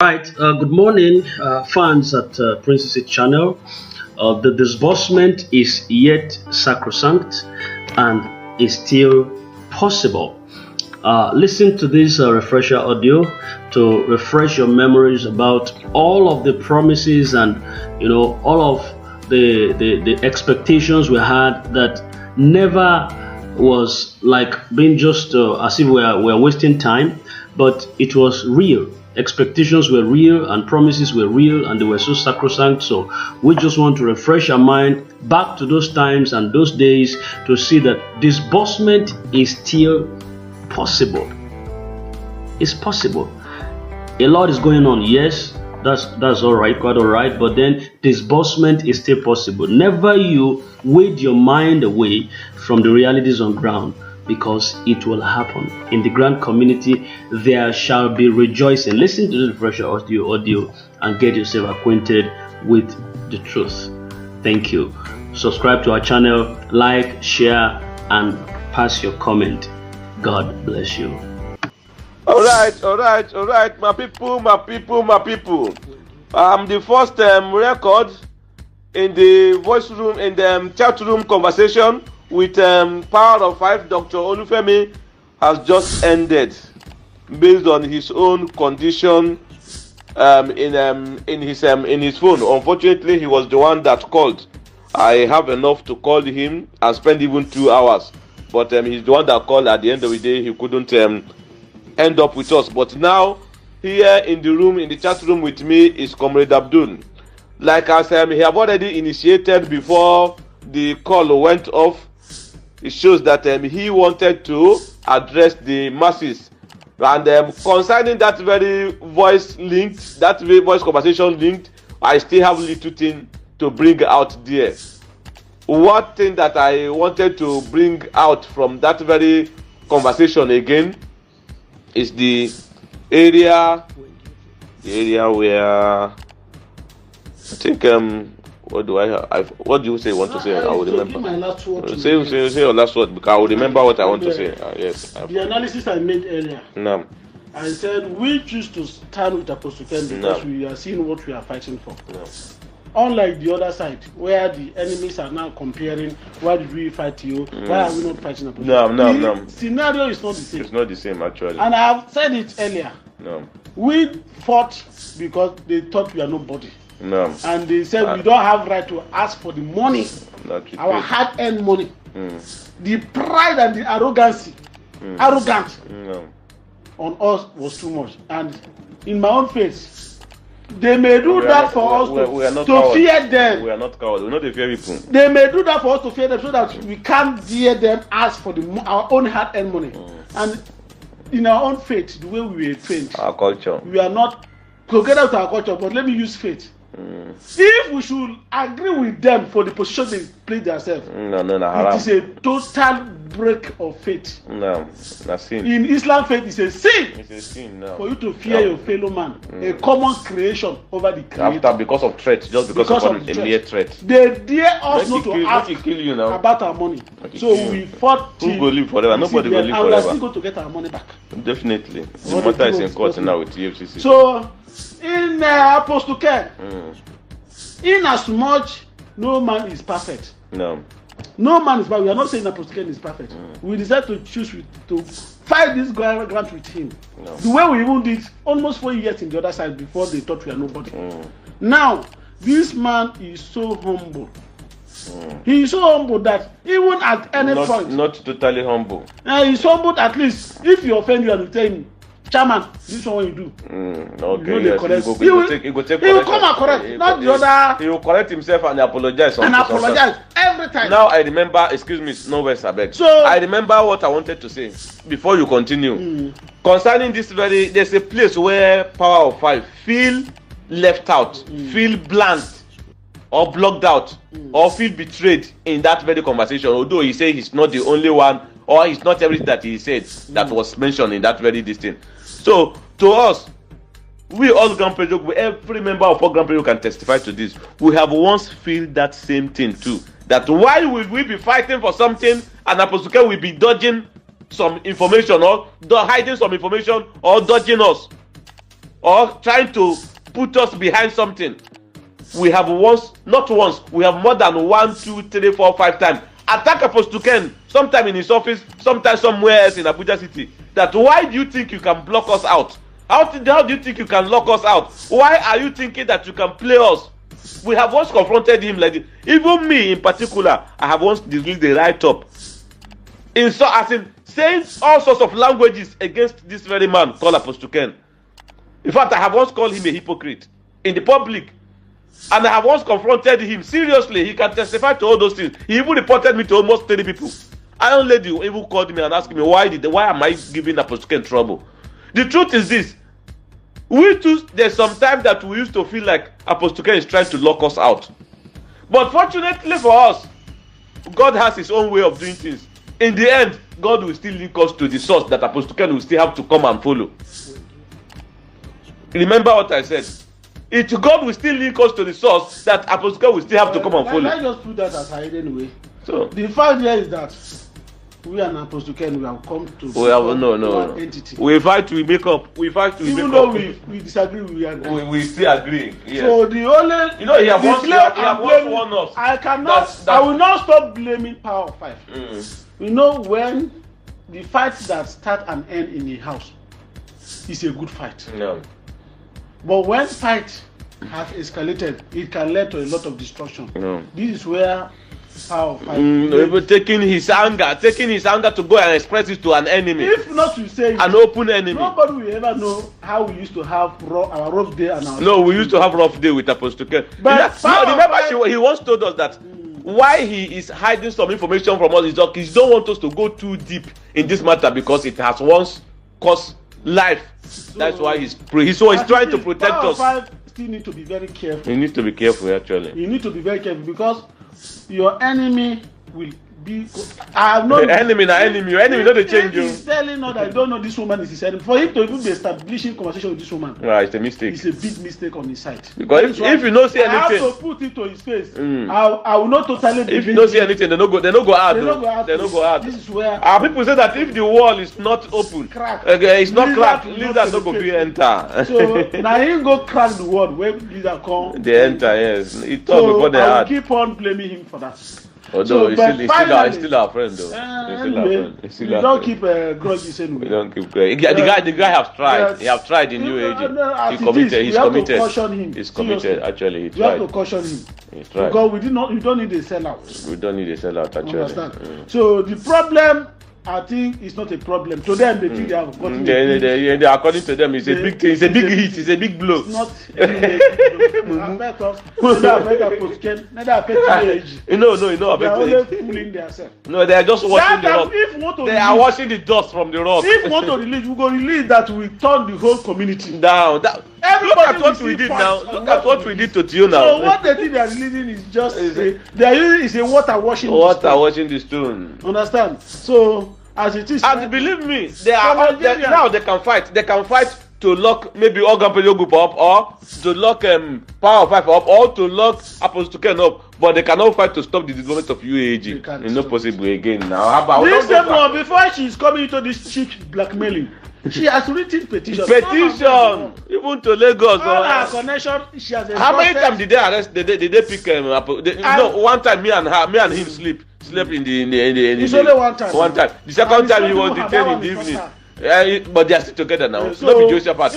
Right, good morning, fans at Princess channel. The disbursement is yet sacrosanct and is still possible. Listen to this refresher audio to refresh your memories about all of the promises and all of the expectations we had that never was like being just as if we're wasting time, but it was real. Expectations were real and promises were real and they were so sacrosanct. So we just want to refresh our mind back to those times and those days to see that disbursement is still possible. It's possible. A lot is going on, yes, that's all right, quite all right, but then disbursement is still possible. Never you wade your mind away from the realities on ground, because it will happen. In the grant community, there shall be rejoicing. Listen to the refresher audio and get yourself acquainted with the truth. Thank you. Subscribe to our channel, like, share, and pass your comment. God bless you. All right, my people. The first record in the voice room, in the chat room conversation with Power of Five, Dr. Olufemi, has just ended based on his own condition in his phone. Unfortunately, he was the one that called. I have enough to call him and spend even 2 hours, but he's the one that called. At the end of the day, he couldn't end up with us. But now, here in the room, in the chat room with me, is Comrade Abdul. Like I said, he have already initiated before the call went off. It shows that he wanted to address the masses, and concerning that very voice linked, that very voice conversation linked, I still have little thing to bring out there. One thing that I wanted to bring out from that very conversation again is the area where I think what do what do you say you want to say? I will remember. My last word Say your last word, because I will remember what I want to say. Yes. The analysis I made earlier. No. I said we choose to stand with Apostle Ken because we are seeing what we are fighting for. No. Unlike the other side, where the enemies are now comparing, why did we fight you? Why are we not fighting Apostle? No. The scenario is not the same. It's not the same actually. And I have said it earlier. No. We fought because they thought we are nobody. No. And they said we don't have right to ask for the money, our hard-earned money. The pride and the arrogance, on us was too much. And in my own face, they may do that for us to fear them. We are not cowards. We're not a fear people. They may do that for us to fear them so that we can't dare them ask for our own hard-earned money. And in our own faith, the way we were trained, our culture, we are not together with our culture, but let me use faith. If we should agree with them for the position they play themselves, it is a total break of faith. No, that's sin. In Islam, faith is a sin. It's a sin. No. For you to fear your fellow man, a common creation over the creator. Because of threat, just because of a mere threat. They dare us not to ask about our money. So we fought. Who will live forever? Nobody will live forever. And we are still going to get our money back. Definitely. The matter is in court now with the FCC. So, in Apostle Ken, in as much no man is perfect. No man is perfect. We are not saying Apostle Ken is perfect. We decided to choose to fight this grant with him. The way we even did almost 4 years in the other side before they thought we are nobody. Now, this man is so humble. He is so humble that even at any point, not totally humble. He's humble at least. If you offend you and you tell him, Chairman, this is what you do. Okay, yes. He will come and correct, not the other. He will correct himself and apologize. Every time. Now I remember, excuse me, no words, I beg. So I remember what I wanted to say before you continue. Concerning this there's a place where Power of Five feel left out, feel blanked, or blocked out, or feel betrayed in that very conversation. Although he said he's not the only one, or it's not everything that he said that was mentioned in that very distance. So, to us, we all Grand Prix, every member of our Grand Prix can testify to this. We have once feel that same thing too. That why will we be fighting for something and Apostle Ken will be dodging some information or hiding some information or dodging us? or trying to put us behind something. We have not once, we have more than 1, 2, 3, 4, 5 times attack Apostle Ken, sometime in his office, sometime somewhere else in Abuja City. That why do you think you can block us out? How do you think you can lock us out? Why are you thinking that you can play us? We have once confronted him like this. Even me in particular, I have once released the write-up. As in saying all sorts of languages against this very man called Apostle Ken. In fact, I have once called him a hypocrite in the public. And I have once confronted him seriously. He can testify to all those things. He even reported me to almost 30 people. Iron Lady even called me and asked me why am I giving Apostle Ken trouble? The truth is this. There's some time that we used to feel like Apostle Ken is trying to lock us out. But fortunately for us, God has his own way of doing things. In the end, God will still link us to the source that Apostle Ken will still have to come and follow. Remember what I said. God will still link us to the source that Apostle Ken will still have to come and follow. Let's just put that aside anyway. So the fact here is that we and Apostle Ken, we have come to one entity. We fight to make up. Even though we disagree, we agree. We still agree. Yes. So the only he have once warned us. I will not stop blaming Power of 5. We know when the fights that start and end in a house is a good fight. No. But when fight has escalated, it can lead to a lot of destruction. No. This is where Power of 5 taking his anger to go and express it to an enemy. If not to say an open enemy. Nobody will ever know how we used to have our rough day and our. No, we used to have rough day with Apostle Ken. But remember, he once told us that why he is hiding some information from us is that he don't want us to go too deep in this matter because it has once cost life. So, that's why he's trying to protect us. Power of 5 still need to be very careful. You need to be careful, actually. You need to be very careful because your enemy will be. Enemy. Your enemy not change you. He's telling us that I don't know this woman is his enemy. For him to even be establishing conversation with this woman, it's a mistake. It's a big mistake on his side. Because if you don't see anything, I have to put it to his face. I will not totally. If you don't see anything, they don't go out. They don't go out. This is where our people say that if the wall is not open, it's not cracked. Lizard don't go enter. So now he go crack the wall when lizard come. They enter. Yes, he talk before they I will keep on blaming him for that. Although he's still our friend though. We don't keep grudges anyway. We don't keep grudges. The guy has tried. Yes. He have tried in UAAG. He's committed. He's committed. Actually, he tried. You have to caution him. He tried. Because we don't need a sellout. We don't need a sellout actually. Understand? So the problem, I think, is not a problem. To them, they think they have gotten it. According to them, it's a big thing. It's a big hit. It's a big blow. It's not a big blow. Affect us. Neither affect UAAG. No. They are only fooling themselves. No, they are just watching the rock. They are watching the dust from the rock. If we want to release, we go release that we turn the whole community down. Look at what we did now. Look at what we did to Tio now. So what they think they are releasing is just they are using a water washing. Water washing the stone. Understand? So as it is. And believe me, now they can fight. They can fight to lock maybe Organ Group up, or to lock Power 5 up, or to lock Apostle Ken up. But they cannot fight to stop the development of UAAG. It's not possible again now. How about this one before she's coming into this cheap blackmailing? She has written petition. Even to Lagos. All her connection, she has. How many times did they arrest? Did they pick one time me and him slept in the. It's only one time. One time. The second time he was detained in the evening. But they are still together now. So not Joseph has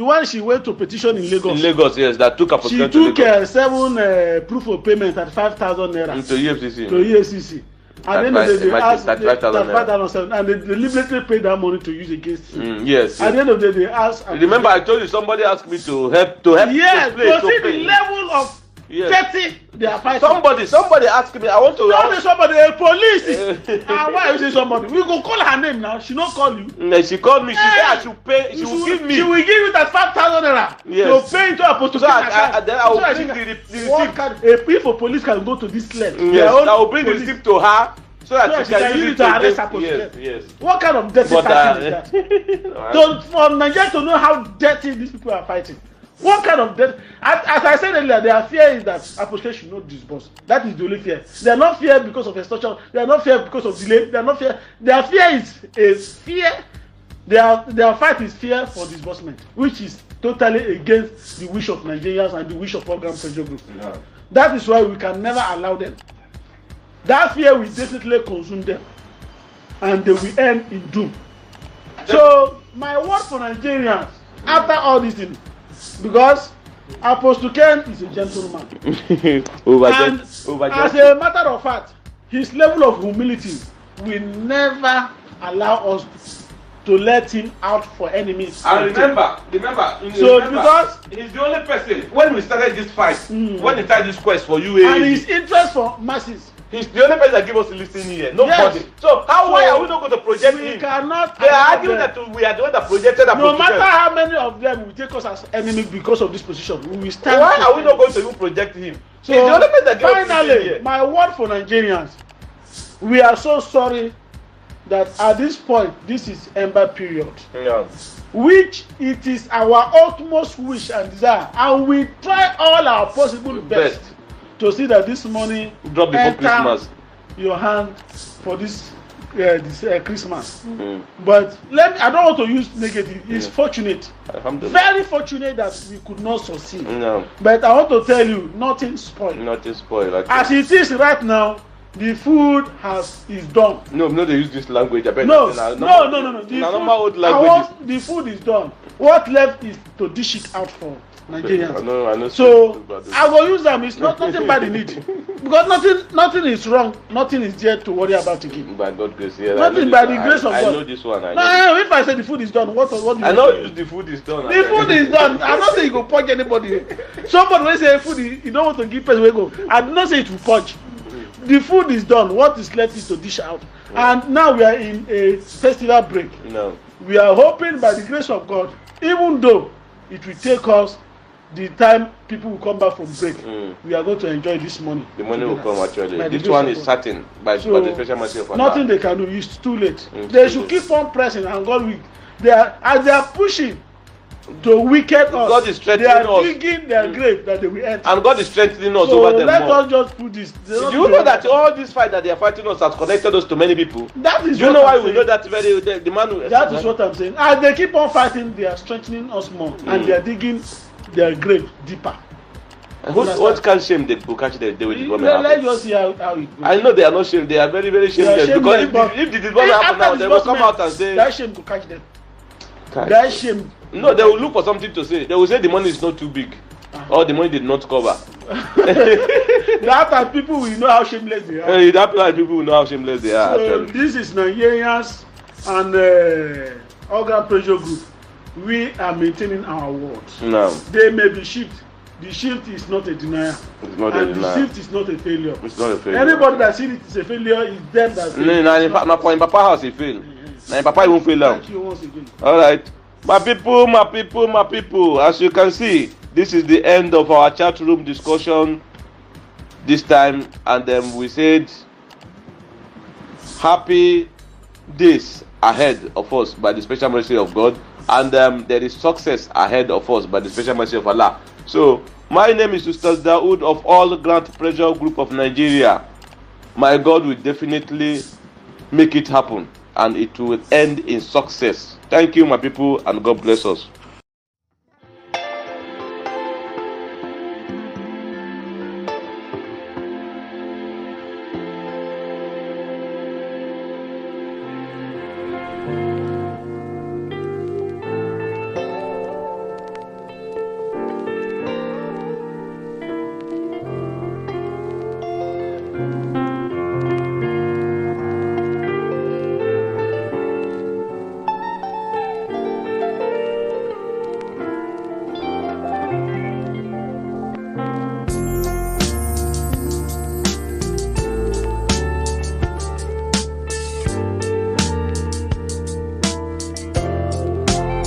when she went to petition in Lagos. In Lagos, yes, that took up. She took 7 proof of payment at 5,000 naira. To EFCC. To EFCC. And then they asked 5,000 and they deliberately paid that money to use against him. Yes. At the end of the day, they asked. Remember, I told you somebody asked me to help. Yes, to see the level of dirty they are fighting. Somebody asked me. I want to. Somebody, a police. Why are you saying somebody? We go call her name now. She not call you. She called me. She said I should pay. She will give me. She will give you that 5,000 naira. Yes. To pay into Apostle. So I will bring the receipt. If a police can go to this level, yes, I will bring the receipt to her. So that she can use it to arrest Apostle. Yes. What kind of dirty fighting is that? For Nigeria to know how dirty these people are fighting. What kind of dirty? As I said earlier, their fear is that Apostle should not disburse. That is the only fear. They are not feared because of extortion. They are not feared because of delay. They are not feared. Their fear is a fear Their fight is fear for disbursement, which is totally against the wish of Nigerians and the wish of all Grand Pressure Group. Yeah. That is why we can never allow them. That fear will definitely consume them, and they will end in doom. So my word for Nigerians, after all this thing, because Apostle Ken is a gentleman, and as a matter of fact, his level of humility will never allow us to let him out for enemies. And remember, because he's the only person when we started this fight, when he started this quest for UAAG, and his interest for masses. He's the only person that give us a listening here. Nobody. Yes. So why are we not going to project him? We cannot. They are arguing that we are the one that projected. No matter how many of them will take us as enemy because of this position, we will stand. Why are we not going to even project him? So he's the only person that give us finally, here. my word for Nigerians, we are so sorry that at this point, this is ember period, which it is our utmost wish and desire, and we try all our possible best to see that this money drop before Christmas your hand for this Christmas. But I don't want to use negative. It's fortunate, very fortunate that we could not succeed. But I want to tell you, nothing spoiled. Nothing spoiled. Okay. As it is right now, the food is done. No, they use this language. I bet no. The food is done. What left is to dish it out for Nigerians. I know so I will use them. It's not nothing bad in it, because nothing is wrong. Nothing is there to worry about again. By God's grace, yeah. Nothing by the grace of God. I know this one. If I say the food is done, what do you? I know the food is done. The food is done. I'm not saying you go punch anybody. Somebody will say food, you don't want to give person. Go. I do not say it will punch. The food is done. What is left is to dish out. And now we are in a festival break. No. We are hoping by the grace of God, even though it will take us the time people will come back from break, we are going to enjoy this money. The money will come actually. This one is certain by the special mercy of Allah. Nothing they can do. It's too late. They should keep on pressing, and God will. They are pushing to wicked us. God is strengthening us. They are digging their grave that they will enter. And God is strengthening us over them. Let us just put this. Do you know that all this fight that they are fighting us has connected us to many people? That is. Do you know why we know that the man? That is what I'm saying. As they keep on fighting, they are strengthening us more, and they are digging their grave deeper. What can shame they will catch them? They will disband. Let's just see how it goes. I know they are not shamed. They are very, very shameless. Because if the disband happen now, they will come out and say that shame to catch them. That shame. No, they will look for something to say. They will say the money is not too big, or the money did not cover. That time people will know how shameless they are. That time people will know how shameless they are. So this is Nigerians and all Grand Pressure Group. We are maintaining our words. No. They may be shift. The shift is not a denial. It's not and a denial. The shift is not a failure. It's not a failure. Anybody that sees it is a failure is them that fail. No, in Papa house he fail. In Papa won't fail now. Thank you once again. Alright. My people, as you can see, this is the end of our chat room discussion this time, and we said happy days ahead of us by the special mercy of God, and there is success ahead of us by the special mercy of Allah. So my name is Ustaz Dawood of All Grand Pressure Group of Nigeria. My God will definitely make it happen, and it will end in success. Thank you, my people, and God bless us.